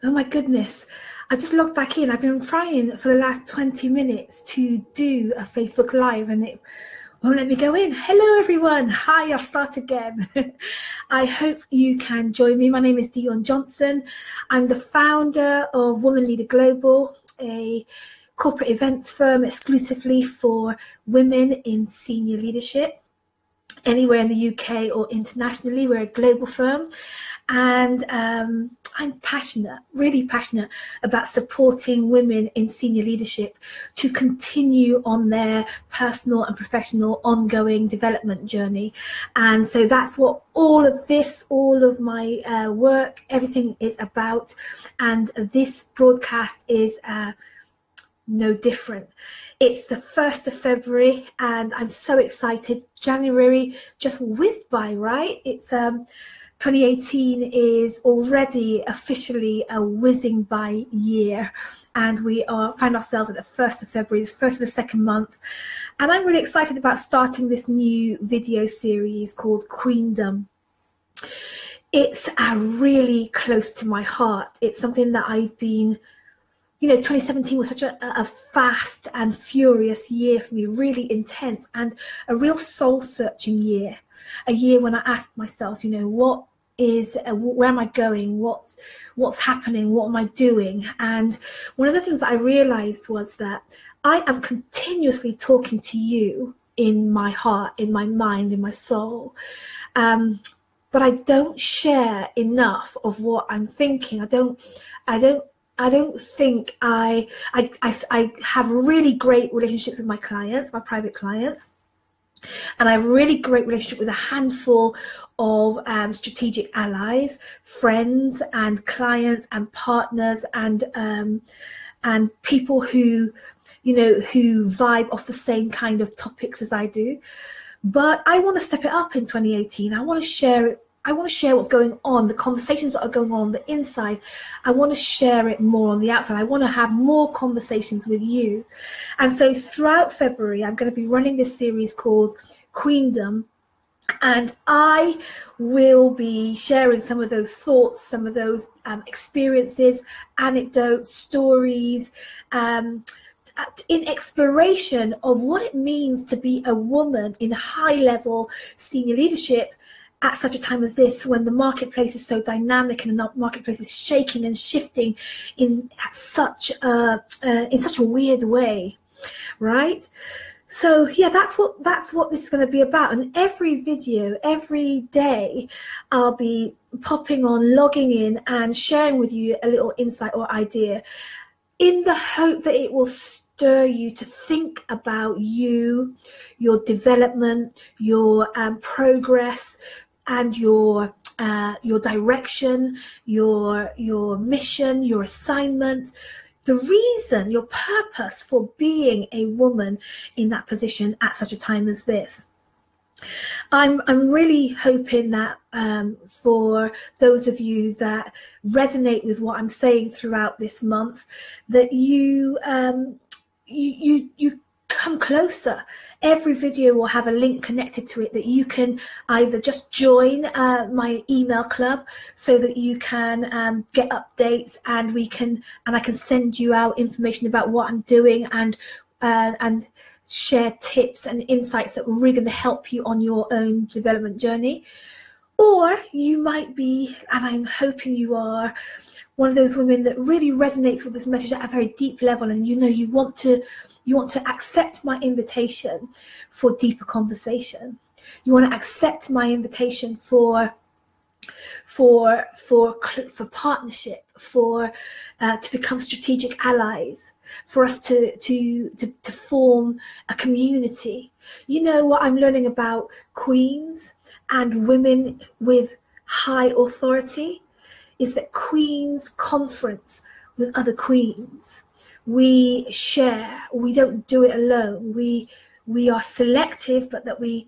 Oh my goodness. I just logged back in. I've been trying for the last 20 minutes to do a Facebook Live and it won't let me go in. Hello, everyone. Hi, I'll start again. I hope you can join me. My name is Dion Johnson. I'm the founder of Woman Leader Global, a corporate events firm exclusively for women in senior leadership. Anywhere in the UK or internationally, we're a global firm. And I'm passionate, really passionate about supporting women in senior leadership to continue on their personal and professional ongoing development journey. And so that's what all of my work, everything is about. And this broadcast is no different. It's the 1st of February and I'm so excited. January just whizzed by, right? It's 2018 is already officially a whizzing by year, and we find ourselves at the 1st of February, the first of the second month. And I'm really excited about starting this new video series called Queendom. It's really close to my heart. It's something that I've been, 2017 was such a fast and furious year for me, really intense and a real soul-searching year. A year when I asked myself, where am I going? What's happening? What am I doing? And one of the things that I realized was that I am continuously talking to you in my heart, in my mind, in my soul. But I don't share enough of what I'm thinking. I don't think I have really great relationships with my clients, my private clients. And I have a really great relationship with a handful of strategic allies, friends and clients and partners and people who vibe off the same kind of topics as I do. But I want to step it up in 2018. I want to share it. I want to share what's going on, the conversations that are going on the inside. I want to share it more on the outside. I want to have more conversations with you. And so throughout February, I'm going to be running this series called Queendom. And I will be sharing some of those thoughts, some of those experiences, anecdotes, stories, in exploration of what it means to be a woman in high-level senior leadership at such a time as this, when the marketplace is so dynamic and the marketplace is shaking and shifting in such a weird way, right? So yeah, that's what this is going to be about. And every video, every day, I'll be popping on, logging in, and sharing with you a little insight or idea, in the hope that it will stir you to think about you, your development, your progress, and your direction, your mission, your assignment, the reason, your purpose for being a woman in that position at such a time as this. I'm really hoping that for those of you that resonate with what I'm saying throughout this month, that you come closer. Every video will have a link connected to it that you can either just join my email club so that you can get updates, and I can send you out information about what I'm doing and share tips and insights that are really going to help you on your own development journey. Or you might be, and I'm hoping you are, one of those women that really resonates with this message at a very deep level, and you want to accept my invitation for deeper conversation. You want to accept my invitation for partnership, to become strategic allies, for us to form a community. You know what I'm learning about queens and women with high authority is that queens conference with other queens. We share. We don't do it alone. We are selective, but that we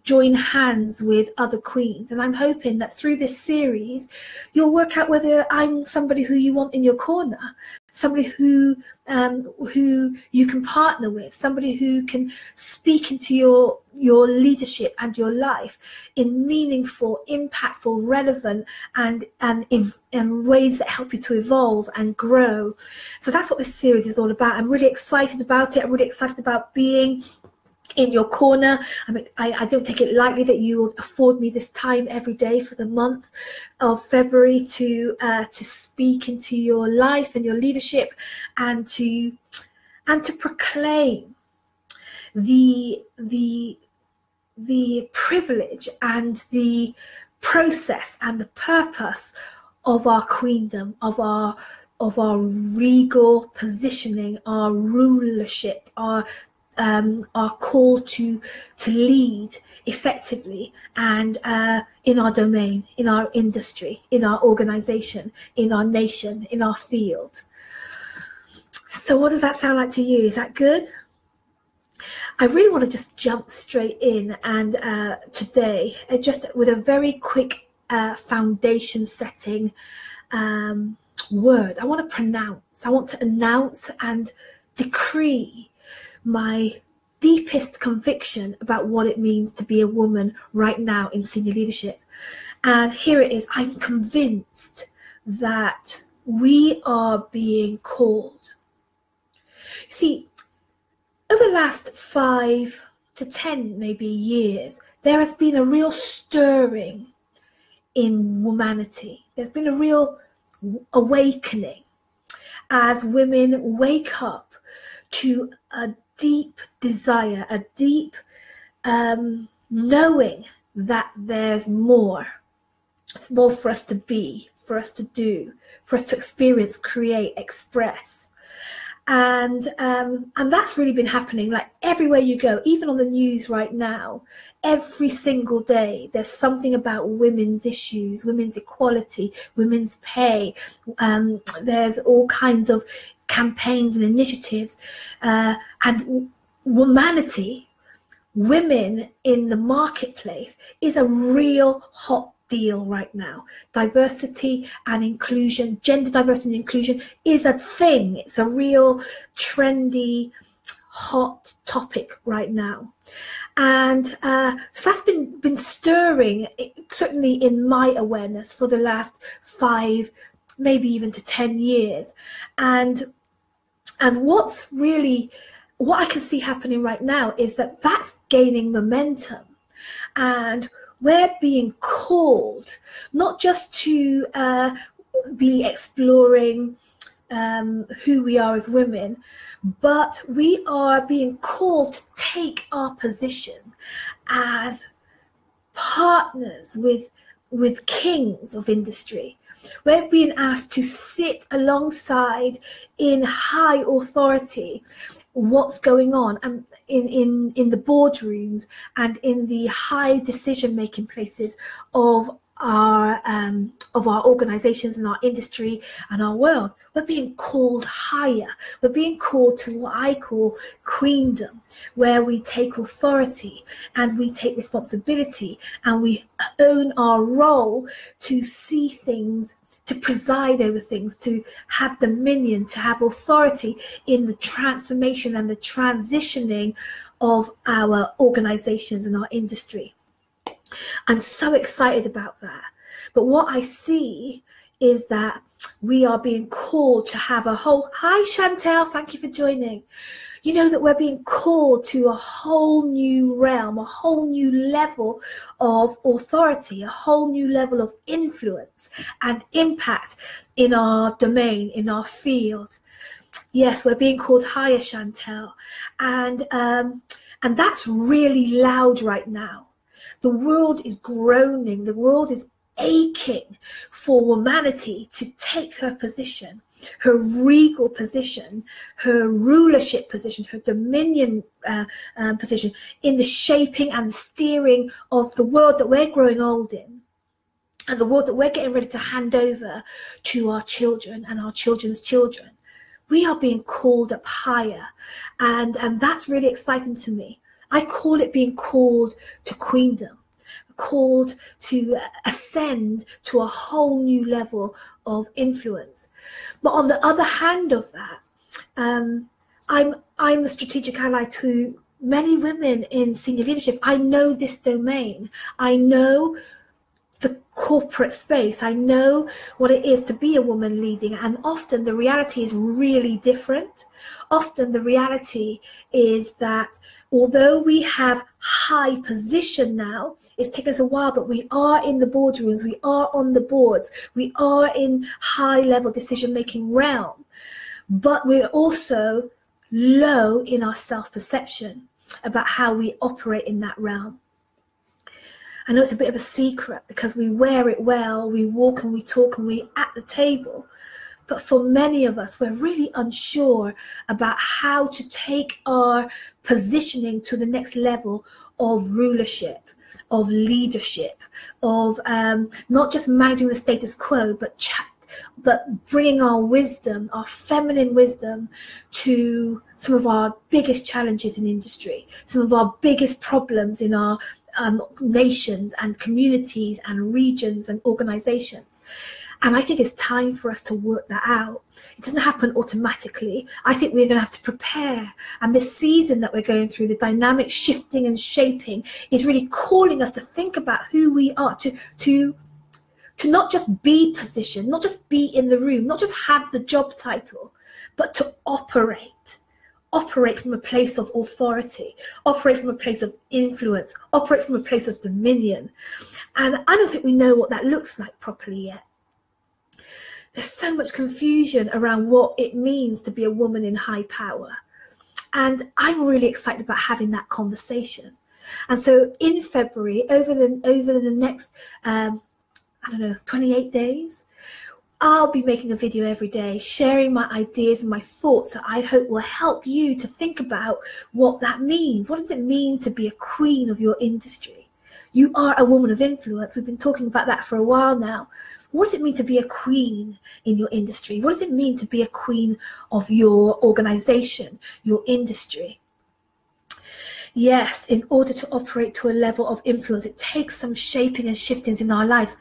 join hands with other queens. And I'm hoping that through this series, you'll work out whether I'm somebody who you want in your corner, somebody who you can partner with, somebody who can speak into your leadership and your life in meaningful, impactful, relevant, and in ways that help you to evolve and grow. So that's what this series is all about. I'm really excited about it. I'm really excited about being in your corner. I mean, I don't take it lightly that you will afford me this time every day for the month of February to speak into your life and your leadership, and to proclaim the privilege and the process and the purpose of our queendom, of our regal positioning, our rulership, our call to lead effectively and in our domain, in our industry, in our organization, in our nation, in our field. So what does that sound like to you? Is that good? I really want to just jump straight in, and today, just with a very quick foundation setting word, I want to announce and decree my deepest conviction about what it means to be a woman right now in senior leadership. And here it is. I'm convinced that we are being called. See, over the last 5 to 10 maybe years, there has been a real stirring in humanity. There's been a real awakening as women wake up to a deep desire, a deep knowing that there's more. It's more for us to be, for us to do, for us to experience, create, express. And that's really been happening, like everywhere you go, even on the news right now. Every single day, there's something about women's issues, women's equality, women's pay. There's all kinds of campaigns and initiatives, and humanity, women in the marketplace is a real hot deal right now. Diversity and inclusion, gender diversity and inclusion is a thing. It's a real trendy, hot topic right now. And so that's been stirring, certainly in my awareness, for the last 5, maybe even to 10 years. And what I can see happening right now is that that's gaining momentum, and we're being called not just to be exploring who we are as women, but we are being called to take our position as partners with kings of industry. We're being asked to sit alongside in high authority what's going on and in the boardrooms and in the high decision-making places of our organizations and our industry and our world. We're being called higher. We're being called to what I call queendom, where we take authority and we take responsibility and we own our role to see things, to preside over things, to have dominion, to have authority in the transformation and the transitioning of our organizations and our industry. I'm so excited about that. But what I see is that we are being called to have a whole, hi Chantel, thank you for joining. You know that we're being called to a whole new realm, a whole new level of authority, a whole new level of influence and impact in our domain, in our field. Yes, we're being called higher, Chantel. And that's really loud right now. The world is groaning. The world is aching for humanity to take her position, her regal position, her rulership position, her dominion position in the shaping and the steering of the world that we're growing old in, and the world that we're getting ready to hand over to our children and our children's children. We are being called up higher, and that's really exciting to me. I call it being called to queendom. called to ascend to a whole new level of influence. But on the other hand of that, I'm a strategic ally to many women in senior leadership. I know this domain. I know the corporate space. I know what it is to be a woman leading, and often the reality is really different. Often the reality is that although we have high position now, it's taken us a while, but we are in the boardrooms, we are on the boards, we are in high level decision-making realm, but we're also low in our self-perception about how we operate in that realm. I know it's a bit of a secret because we wear it well, we walk and we talk and we're at the table. But for many of us, we're really unsure about how to take our positioning to the next level of rulership, of leadership, of not just managing the status quo, but bringing our wisdom, our feminine wisdom, to some of our biggest challenges in industry, some of our biggest problems in our nations and communities and regions and organizations. And I think it's time for us to work that out. It doesn't happen automatically. I think we're going to have to prepare. And this season that we're going through, the dynamic shifting and shaping, is really calling us to think about who we are, to not just be positioned, not just be in the room, not just have the job title, but to operate from a place of authority, operate from a place of influence, operate from a place of dominion. And I don't think we know what that looks like properly yet. There's so much confusion around what it means to be a woman in high power. And I'm really excited about having that conversation. And so in February, over the next, 28 days, I'll be making a video every day, sharing my ideas and my thoughts that I hope will help you to think about what that means. What does it mean to be a queen of your industry? You are a woman of influence. We've been talking about that for a while now. What does it mean to be a queen in your industry? What does it mean to be a queen of your organization, your industry? Yes, in order to operate to a level of influence, it takes some shaping and shiftings in our lives.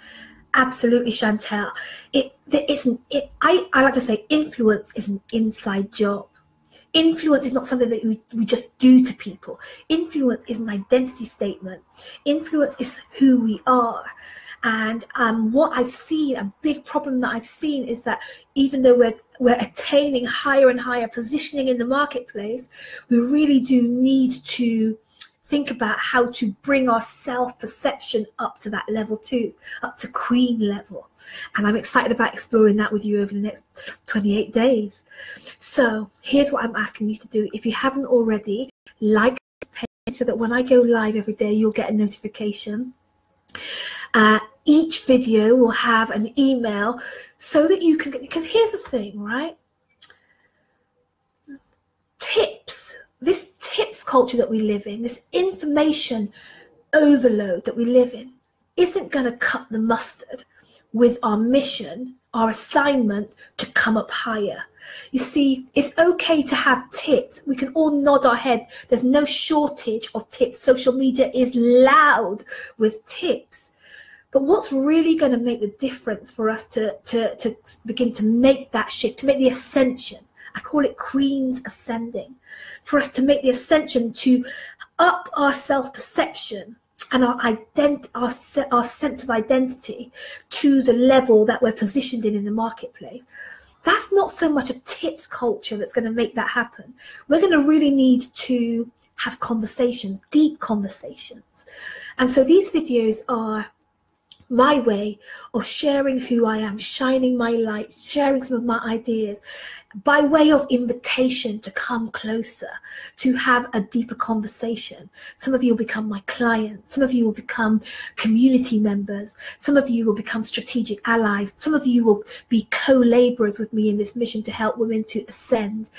Absolutely, Chantel. I like to say influence is an inside job. Influence is not something that we just do to people. Influence is an identity statement. Influence is who we are. And what I've seen, a big problem that I've seen, is that even though we're attaining higher and higher positioning in the marketplace, we really do need to think about how to bring our self-perception up to that level too, up to queen level. And I'm excited about exploring that with you over the next 28 days. So here's what I'm asking you to do. If you haven't already, like this page so that when I go live every day, you'll get a notification. Each video will have an email so that you can, because here's the thing, right? This tips culture that we live in, this information overload that we live in, isn't going to cut the mustard with our mission, our assignment to come up higher. You see, it's okay to have tips. We can all nod our head. There's no shortage of tips. Social media is loud with tips. But what's really going to make the difference for us to begin to make that shift, to make the ascension, I call it Queens Ascending, for us to make the ascension to up our self-perception and our sense of identity to the level that we're positioned in the marketplace. That's not so much a tips culture that's going to make that happen. We're going to really need to have conversations, deep conversations. And so these videos are my way of sharing who I am, shining my light, sharing some of my ideas by way of invitation to come closer, to have a deeper conversation. Some of you will become my clients. Some of you will become community members. Some of you will become strategic allies. Some of you will be co-laborers with me in this mission to help women to ascend.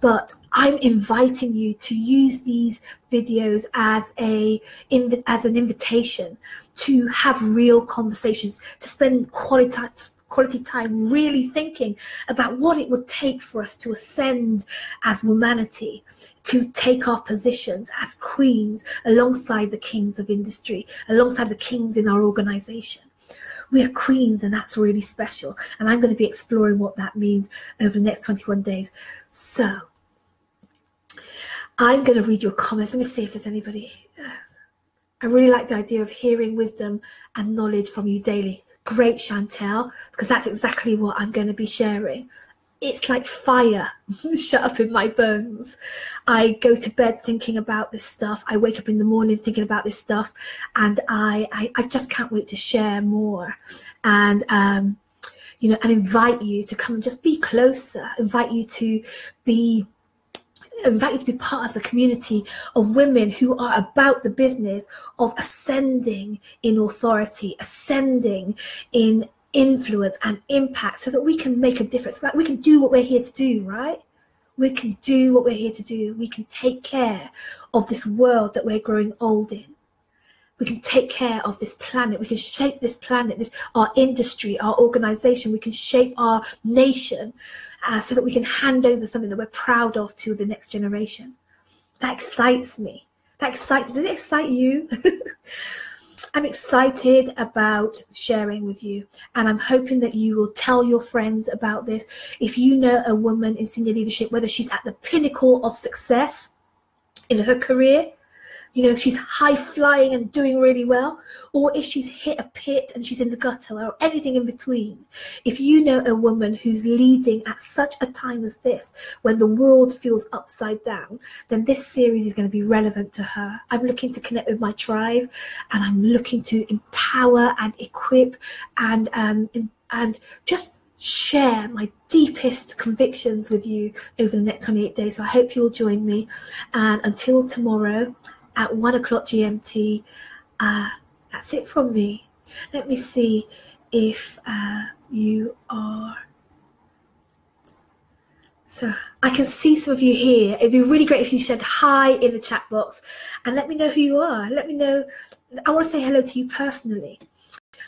But I'm inviting you to use these videos as an invitation to have real conversations, to spend quality quality time really thinking about what it would take for us to ascend as humanity, to take our positions as queens alongside the kings of industry, alongside the kings in our organization. We are queens, and that's really special. And I'm going to be exploring what that means over the next 21 days. So I'm going to read your comments. Let me see if there's anybody. I really like the idea of hearing wisdom and knowledge from you daily. Great, Chantel, because that's exactly what I'm going to be sharing. It's like fire shut up in my bones. I go to bed thinking about this stuff. I wake up in the morning thinking about this stuff, and I just can't wait to share more. And you know, and invite you to come and just be closer. Invite you to be part of the community of women who are about the business of ascending in authority, ascending in influence and impact, so that we can make a difference, that we can do what we're here to do, right? We can do what we're here to do. We can take care of this world that we're growing old in. We can take care of this planet. We can shape this planet, our industry, our organization. We can shape our nation so that we can hand over something that we're proud of to the next generation. That excites me. That excites me. Does it excite you? I'm excited about sharing with you, and I'm hoping that you will tell your friends about this. If you know a woman in senior leadership, whether she's at the pinnacle of success in her career, you know, she's high flying and doing really well, or if she's hit a pit and she's in the gutter, or anything in between. If you know a woman who's leading at such a time as this, when the world feels upside down, then this series is going to be relevant to her. I'm looking to connect with my tribe, and I'm looking to empower and equip and just share my deepest convictions with you over the next 28 days. So I hope you'll join me. And until tomorrow, at 1 o'clock GMT, that's it from me. Let me see if you are. So I can see some of you here. It'd be really great if you said hi in the chat box and let me know who you are. Let me know. I want to say hello to you personally.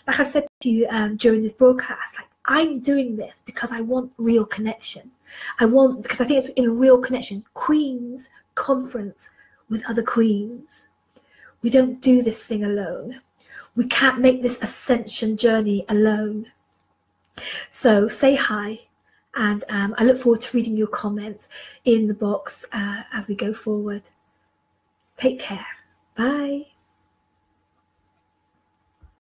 Like I said to you during this broadcast, like, I'm doing this because I want real connection. Because I think it's in real connection. Queens conference with other queens. We don't do this thing alone. We can't make this ascension journey alone. So say hi, and I look forward to reading your comments in the box as we go forward. Take care. Bye.